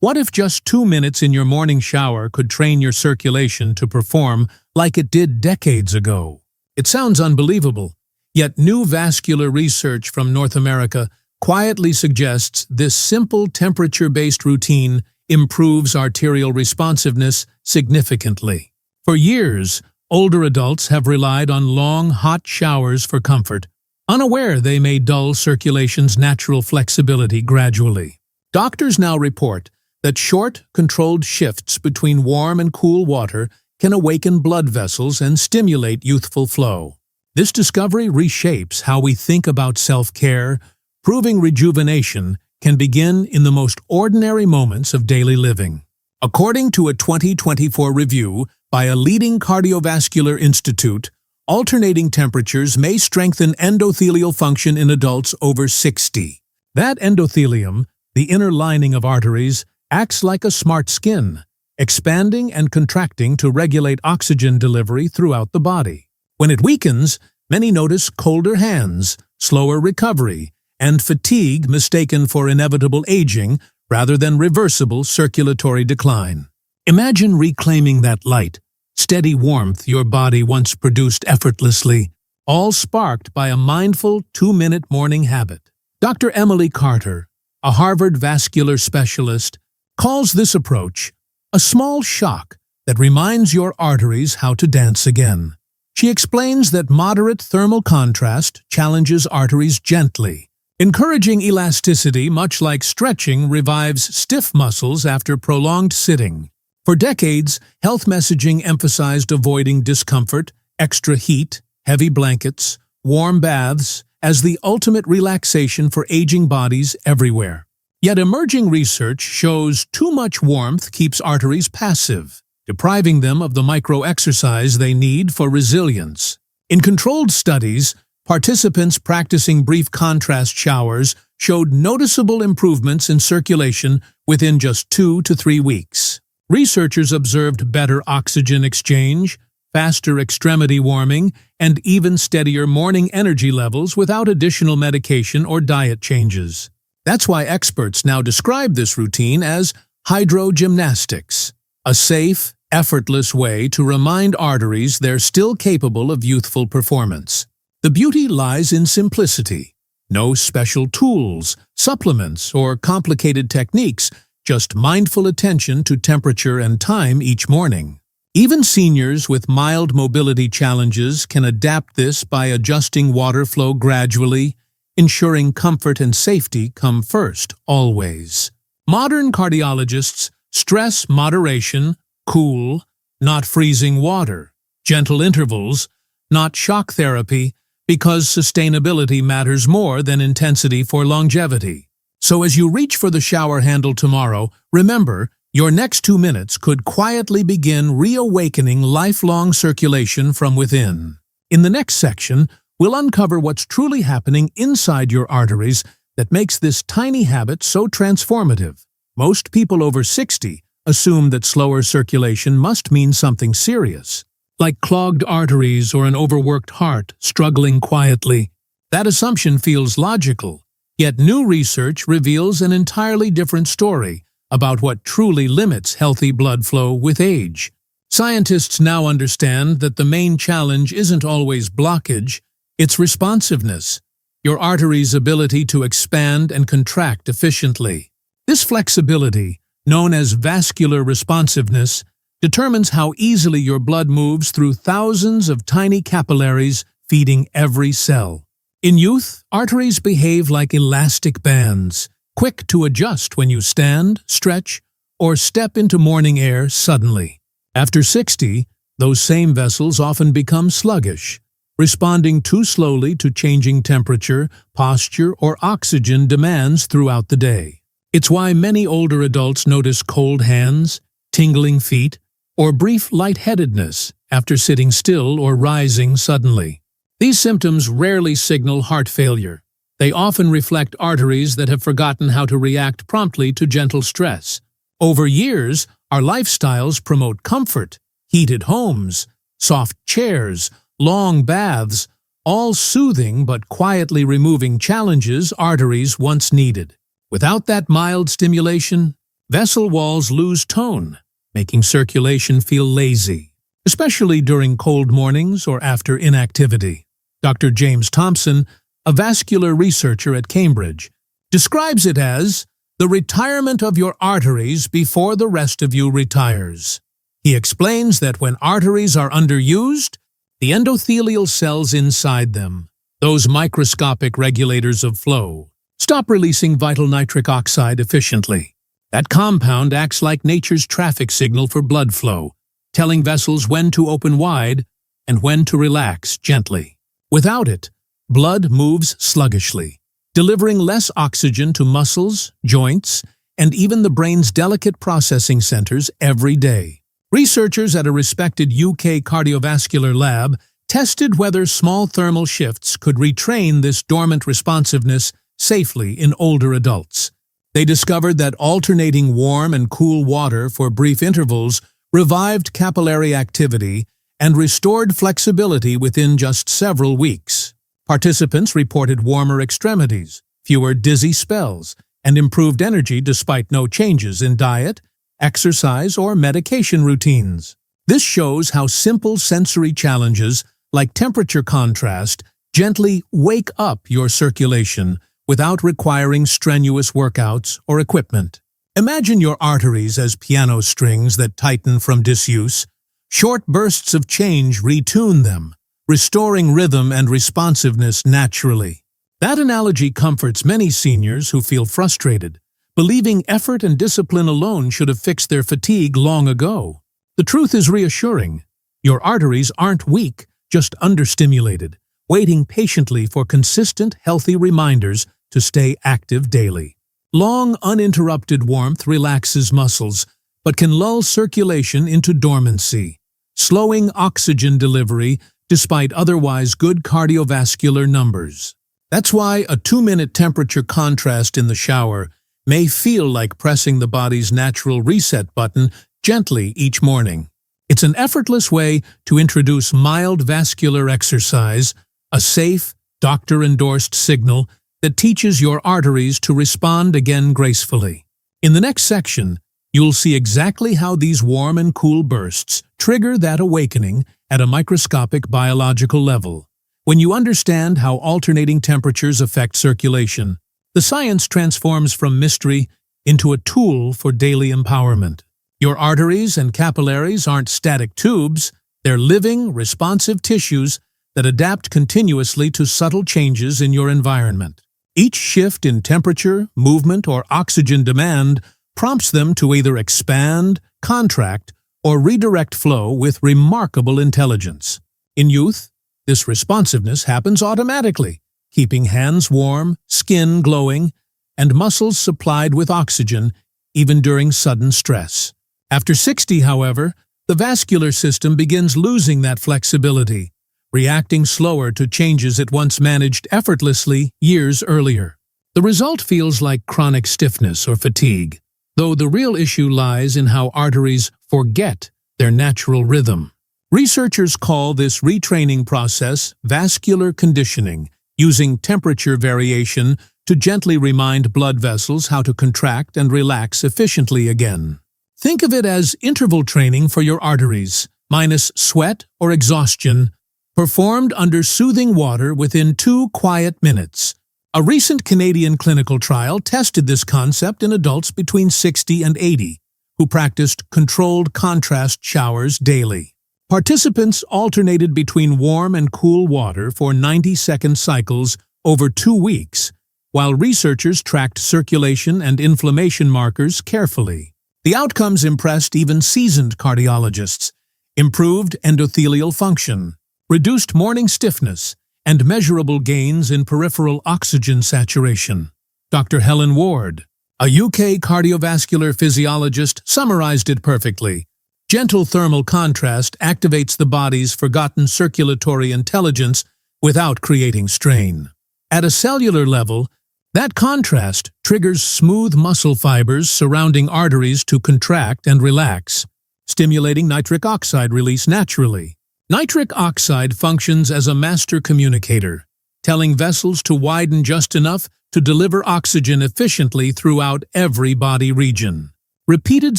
What if just 2 minutes in your morning shower could train your circulation to perform like it did decades ago? It sounds unbelievable, yet new vascular research from North America quietly suggests this simple temperature-based routine improves arterial responsiveness significantly. For years, older adults have relied on long, hot showers for comfort, unaware they may dull circulation's natural flexibility gradually. Doctors now report that short, controlled shifts between warm and cool water can awaken blood vessels and stimulate youthful flow. This discovery reshapes how we think about self-care, proving rejuvenation can begin in the most ordinary moments of daily living. According to a 2024 review by a leading cardiovascular institute, alternating temperatures may strengthen endothelial function in adults over 60. That endothelium, the inner lining of arteries, acts like a smart skin, expanding and contracting to regulate oxygen delivery throughout the body. When it weakens, many notice colder hands, slower recovery, and fatigue mistaken for inevitable aging rather than reversible circulatory decline. Imagine reclaiming that light, steady warmth your body once produced effortlessly, all sparked by a mindful 2-minute morning habit. Dr. Emily Carter, a Harvard vascular specialist, calls this approach a small shock that reminds your arteries how to dance again. She explains that moderate thermal contrast challenges arteries gently, encouraging elasticity much like stretching revives stiff muscles after prolonged sitting. For decades, health messaging emphasized avoiding discomfort, extra heat, heavy blankets, warm baths as the ultimate relaxation for aging bodies everywhere. Yet emerging research shows too much warmth keeps arteries passive, depriving them of the micro-exercise they need for resilience. In controlled studies, participants practicing brief contrast showers showed noticeable improvements in circulation within just 2 to 3 weeks. Researchers observed better oxygen exchange, faster extremity warming, and even steadier morning energy levels without additional medication or diet changes. That's why experts now describe this routine as hydrogymnastics, a safe, effortless way to remind arteries they're still capable of youthful performance. The beauty lies in simplicity. No special tools, supplements, or complicated techniques, just mindful attention to temperature and time each morning. Even seniors with mild mobility challenges can adapt this by adjusting water flow gradually, ensuring comfort and safety come first, always. Modern cardiologists stress moderation, cool, not freezing water, gentle intervals, not shock therapy, because sustainability matters more than intensity for longevity. So as you reach for the shower handle tomorrow, remember, your next 2 minutes could quietly begin reawakening lifelong circulation from within. In the next section, we'll uncover what's truly happening inside your arteries that makes this tiny habit so transformative. Most people over 60 assume that slower circulation must mean something serious, like clogged arteries or an overworked heart struggling quietly. That assumption feels logical, yet new research reveals an entirely different story about what truly limits healthy blood flow with age. Scientists now understand that the main challenge isn't always blockage, it's responsiveness, your artery's ability to expand and contract efficiently. This flexibility, known as vascular responsiveness, determines how easily your blood moves through thousands of tiny capillaries feeding every cell. In youth, arteries behave like elastic bands, quick to adjust when you stand, stretch, or step into morning air suddenly. After 60, those same vessels often become sluggish, responding too slowly to changing temperature, posture, or oxygen demands throughout the day. It's why many older adults notice cold hands, tingling feet, or brief lightheadedness after sitting still or rising suddenly. These symptoms rarely signal heart failure. They often reflect arteries that have forgotten how to react promptly to gentle stress. Over years, our lifestyles promote comfort, heated homes, soft chairs, long baths, all soothing but quietly removing challenges arteries once needed. Without that mild stimulation, vessel walls lose tone, making circulation feel lazy, especially during cold mornings or after inactivity. Dr. James Thompson, a vascular researcher at Cambridge, describes it as the retirement of your arteries before the rest of you retires. He explains that when arteries are underused, the endothelial cells inside them, those microscopic regulators of flow, stop releasing vital nitric oxide efficiently. That compound acts like nature's traffic signal for blood flow, telling vessels when to open wide and when to relax gently. Without it, blood moves sluggishly, delivering less oxygen to muscles, joints, and even the brain's delicate processing centers every day. Researchers at a respected UK cardiovascular lab tested whether small thermal shifts could retrain this dormant responsiveness safely in older adults. They discovered that alternating warm and cool water for brief intervals revived capillary activity and restored flexibility within just several weeks. Participants reported warmer extremities, fewer dizzy spells, and improved energy despite no changes in diet, exercise, or medication routines. This shows how simple sensory challenges like temperature contrast gently wake up your circulation without requiring strenuous workouts or equipment. Imagine your arteries as piano strings that tighten from disuse. Short bursts of change retune them, restoring rhythm and responsiveness naturally. That analogy comforts many seniors who feel frustrated, believing effort and discipline alone should have fixed their fatigue long ago. The truth is reassuring. Your arteries aren't weak, just understimulated, waiting patiently for consistent, healthy reminders to stay active daily. Long, uninterrupted warmth relaxes muscles, but can lull circulation into dormancy, slowing oxygen delivery despite otherwise good cardiovascular numbers. That's why a 2-minute temperature contrast in the shower may feel like pressing the body's natural reset button gently each morning. It's an effortless way to introduce mild vascular exercise, a safe, doctor-endorsed signal that teaches your arteries to respond again gracefully. In the next section, you'll see exactly how these warm and cool bursts trigger that awakening at a microscopic biological level. When you understand how alternating temperatures affect circulation, the science transforms from mystery into a tool for daily empowerment. Your arteries and capillaries aren't static tubes, they're living, responsive tissues that adapt continuously to subtle changes in your environment. Each shift in temperature, movement, or oxygen demand prompts them to either expand, contract, or redirect flow with remarkable intelligence. In youth, this responsiveness happens automatically, keeping hands warm, skin glowing, and muscles supplied with oxygen even during sudden stress. After 60, however, the vascular system begins losing that flexibility, reacting slower to changes it once managed effortlessly years earlier. The result feels like chronic stiffness or fatigue, though the real issue lies in how arteries forget their natural rhythm. Researchers call this retraining process vascular conditioning, using temperature variation to gently remind blood vessels how to contract and relax efficiently again. Think of it as interval training for your arteries, minus sweat or exhaustion, performed under soothing water within 2 quiet minutes. A recent Canadian clinical trial tested this concept in adults between 60 and 80, who practiced controlled contrast showers daily. Participants alternated between warm and cool water for 90-second cycles over 2 weeks, while researchers tracked circulation and inflammation markers carefully. The outcomes impressed even seasoned cardiologists: improved endothelial function, reduced morning stiffness, and measurable gains in peripheral oxygen saturation. Dr. Helen Ward, a UK cardiovascular physiologist, summarized it perfectly. Gentle thermal contrast activates the body's forgotten circulatory intelligence without creating strain. At a cellular level, that contrast triggers smooth muscle fibers surrounding arteries to contract and relax, stimulating nitric oxide release naturally. Nitric oxide functions as a master communicator, telling vessels to widen just enough to deliver oxygen efficiently throughout every body region. Repeated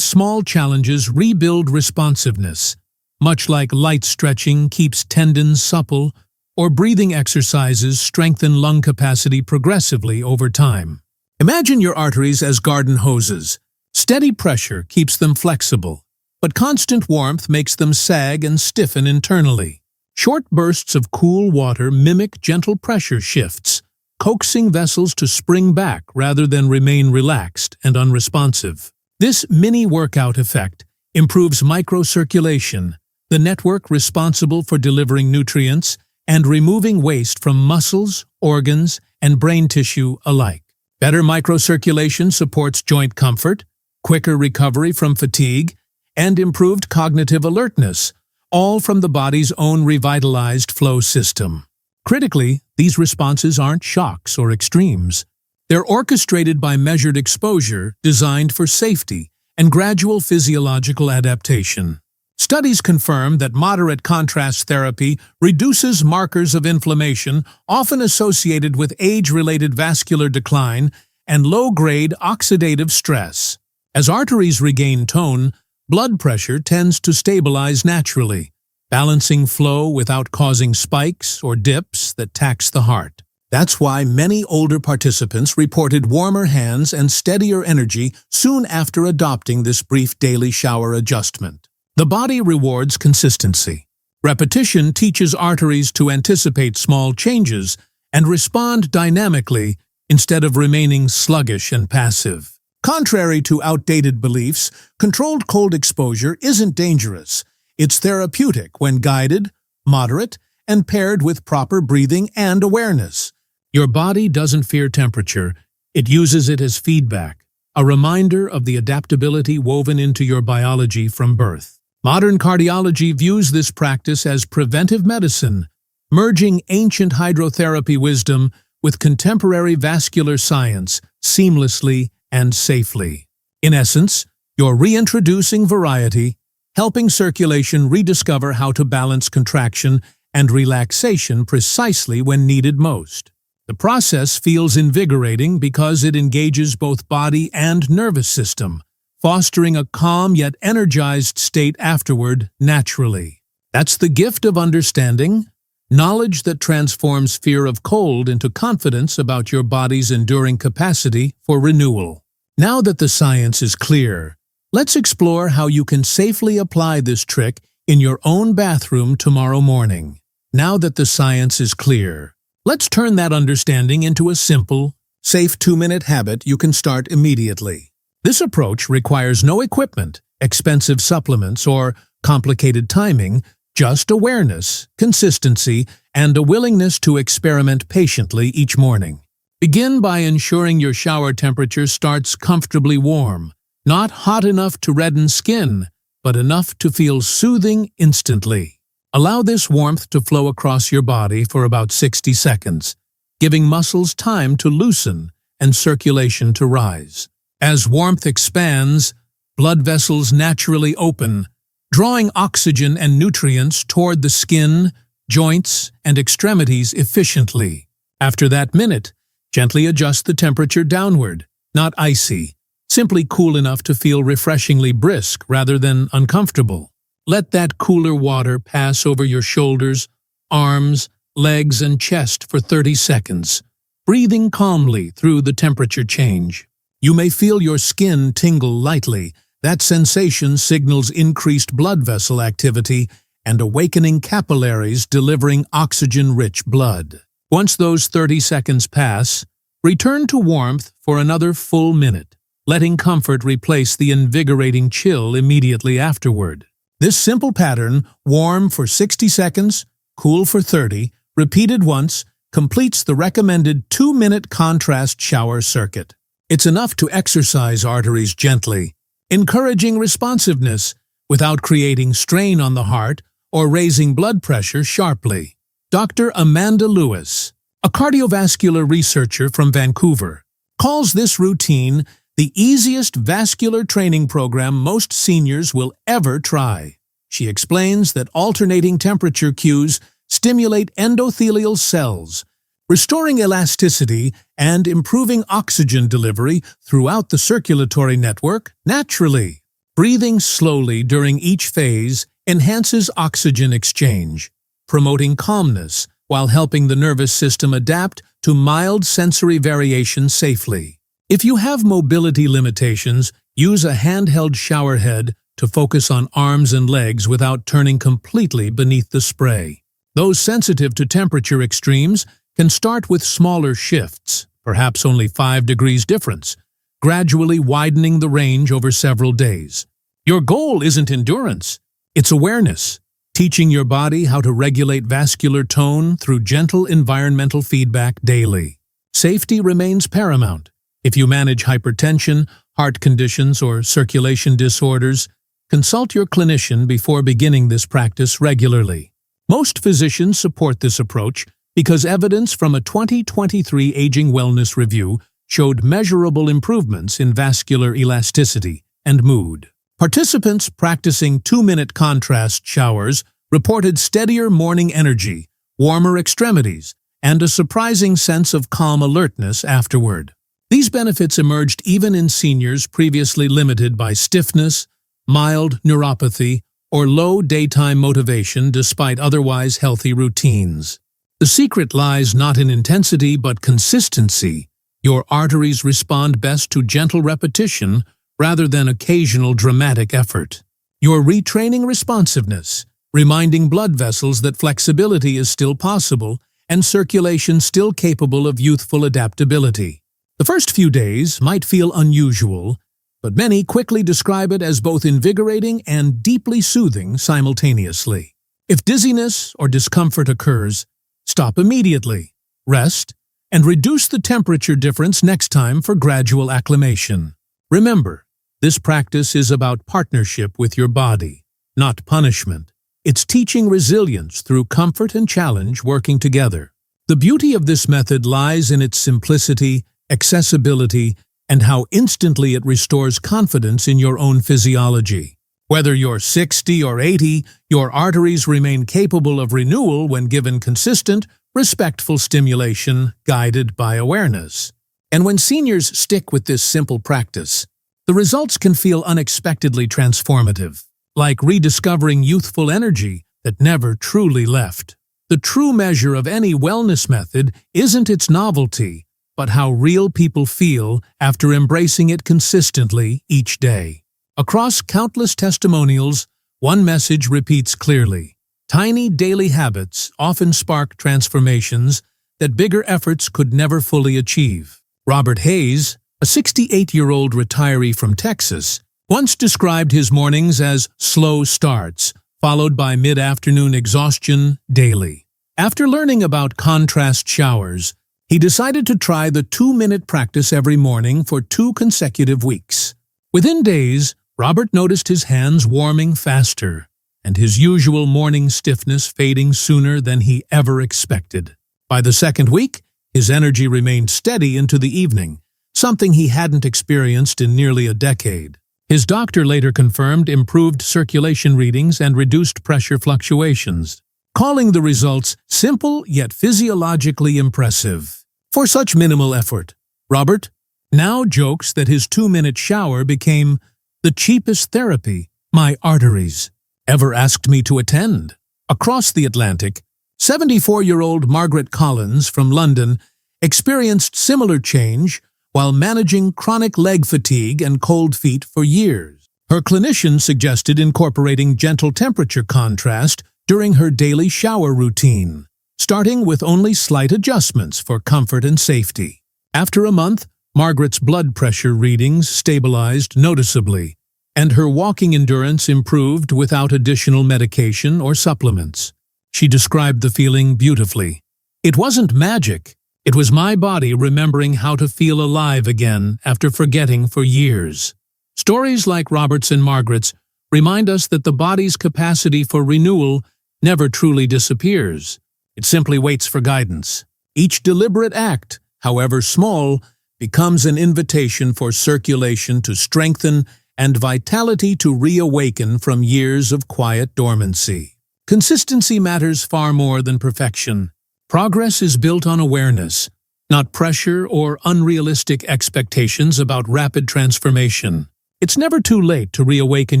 small challenges rebuild responsiveness, much like light stretching keeps tendons supple, or breathing exercises strengthen lung capacity progressively over time. Imagine your arteries as garden hoses. Steady pressure keeps them flexible, but constant warmth makes them sag and stiffen internally. Short bursts of cool water mimic gentle pressure shifts, coaxing vessels to spring back rather than remain relaxed and unresponsive. This mini-workout effect improves microcirculation, the network responsible for delivering nutrients and removing waste from muscles, organs, and brain tissue alike. Better microcirculation supports joint comfort, quicker recovery from fatigue, and improved cognitive alertness, all from the body's own revitalized flow system. Critically, these responses aren't shocks or extremes. They're orchestrated by measured exposure designed for safety and gradual physiological adaptation. Studies confirm that moderate contrast therapy reduces markers of inflammation often associated with age-related vascular decline and low-grade oxidative stress. As arteries regain tone, blood pressure tends to stabilize naturally, balancing flow without causing spikes or dips that tax the heart. That's why many older participants reported warmer hands and steadier energy soon after adopting this brief daily shower adjustment. The body rewards consistency. Repetition teaches arteries to anticipate small changes and respond dynamically instead of remaining sluggish and passive. Contrary to outdated beliefs, controlled cold exposure isn't dangerous. It's therapeutic when guided, moderate, and paired with proper breathing and awareness. Your body doesn't fear temperature. It uses it as feedback, a reminder of the adaptability woven into your biology from birth. Modern cardiology views this practice as preventive medicine, merging ancient hydrotherapy wisdom with contemporary vascular science seamlessly and safely. In essence, you're reintroducing variety, helping circulation rediscover how to balance contraction and relaxation precisely when needed most. The process feels invigorating because it engages both body and nervous system, fostering a calm yet energized state afterward naturally. That's the gift of understanding, knowledge that transforms fear of cold into confidence about your body's enduring capacity for renewal. Now that the science is clear, let's explore how you can safely apply this trick in your own bathroom tomorrow morning. Now that the science is clear, let's turn that understanding into a simple, safe 2-minute habit you can start immediately. This approach requires no equipment, expensive supplements, or complicated timing, just awareness, consistency, and a willingness to experiment patiently each morning. Begin by ensuring your shower temperature starts comfortably warm, not hot enough to redden skin, but enough to feel soothing instantly. Allow this warmth to flow across your body for about 60 seconds, giving muscles time to loosen and circulation to rise. As warmth expands, blood vessels naturally open, drawing oxygen and nutrients toward the skin, joints, and extremities efficiently. After that minute, gently adjust the temperature downward, not icy, simply cool enough to feel refreshingly brisk rather than uncomfortable. Let that cooler water pass over your shoulders, arms, legs, and chest for 30 seconds, breathing calmly through the temperature change. You may feel your skin tingle lightly. That sensation signals increased blood vessel activity and awakening capillaries delivering oxygen-rich blood. Once those 30 seconds pass, return to warmth for another full minute, letting comfort replace the invigorating chill immediately afterward. This simple pattern, warm for 60 seconds, cool for 30, repeated once, completes the recommended 2-minute contrast shower circuit. It's enough to exercise arteries gently, encouraging responsiveness without creating strain on the heart or raising blood pressure sharply. Dr. Amanda Lewis, a cardiovascular researcher from Vancouver, calls this routine the easiest vascular training program most seniors will ever try. She explains that alternating temperature cues stimulate endothelial cells, restoring elasticity and improving oxygen delivery throughout the circulatory network naturally. Breathing slowly during each phase enhances oxygen exchange, promoting calmness while helping the nervous system adapt to mild sensory variation safely. If you have mobility limitations, use a handheld shower head to focus on arms and legs without turning completely beneath the spray. Those sensitive to temperature extremes can start with smaller shifts, perhaps only 5 degrees difference, gradually widening the range over several days. Your goal isn't endurance, it's awareness, teaching your body how to regulate vascular tone through gentle environmental feedback daily. Safety remains paramount. If you manage hypertension, heart conditions, or circulation disorders, consult your clinician before beginning this practice regularly. Most physicians support this approach because evidence from a 2023 Aging Wellness Review showed measurable improvements in vascular elasticity and mood. Participants practicing 2-minute contrast showers reported steadier morning energy, warmer extremities, and a surprising sense of calm alertness afterward. These benefits emerged even in seniors previously limited by stiffness, mild neuropathy, or low daytime motivation despite otherwise healthy routines. The secret lies not in intensity but consistency. Your arteries respond best to gentle repetition rather than occasional dramatic effort. You're retraining responsiveness, reminding blood vessels that flexibility is still possible and circulation still capable of youthful adaptability. The first few days might feel unusual, but many quickly describe it as both invigorating and deeply soothing simultaneously. If dizziness or discomfort occurs, stop immediately, rest, and reduce the temperature difference next time for gradual acclimation. Remember, this practice is about partnership with your body, not punishment. It's teaching resilience through comfort and challenge working together. The beauty of this method lies in its simplicity, accessibility, and how instantly it restores confidence in your own physiology. Whether you're 60 or 80, your arteries remain capable of renewal when given consistent, respectful stimulation guided by awareness. And when seniors stick with this simple practice, the results can feel unexpectedly transformative, like rediscovering youthful energy that never truly left. The true measure of any wellness method isn't its novelty, but how real people feel after embracing it consistently each day. Across countless testimonials, one message repeats clearly. Tiny daily habits often spark transformations that bigger efforts could never fully achieve. Robert Hayes, a 68-year-old retiree from Texas, once described his mornings as slow starts, followed by mid-afternoon exhaustion daily. After learning about contrast showers, he decided to try the 2-minute practice every morning for 2 consecutive weeks. Within days, Robert noticed his hands warming faster and his usual morning stiffness fading sooner than he ever expected. By the second week, his energy remained steady into the evening, something he hadn't experienced in nearly a decade. His doctor later confirmed improved circulation readings and reduced pressure fluctuations, calling the results simple yet physiologically impressive. For such minimal effort, Robert now jokes that his 2-minute shower became the cheapest therapy my arteries ever asked me to attend. Across the Atlantic, 74-year-old Margaret Collins from London experienced similar change while managing chronic leg fatigue and cold feet for years. Her clinician suggested incorporating gentle temperature contrast during her daily shower routine, starting with only slight adjustments for comfort and safety. After a month, Margaret's blood pressure readings stabilized noticeably, and her walking endurance improved without additional medication or supplements. She described the feeling beautifully. It wasn't magic. It was my body remembering how to feel alive again after forgetting for years. Stories like Robert's and Margaret's remind us that the body's capacity for renewal never truly disappears. It simply waits for guidance. Each deliberate act, however small, becomes an invitation for circulation to strengthen and vitality to reawaken from years of quiet dormancy. Consistency matters far more than perfection. Progress is built on awareness, not pressure or unrealistic expectations about rapid transformation. It's never too late to reawaken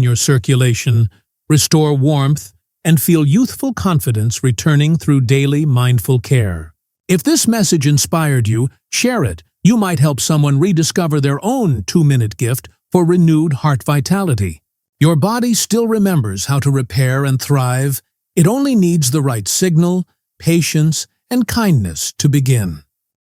your circulation, restore warmth, and feel youthful confidence returning through daily mindful care. If this message inspired you, share it. You might help someone rediscover their own 2-minute gift for renewed heart vitality. Your body still remembers how to repair and thrive. It only needs the right signal, patience, and kindness to begin.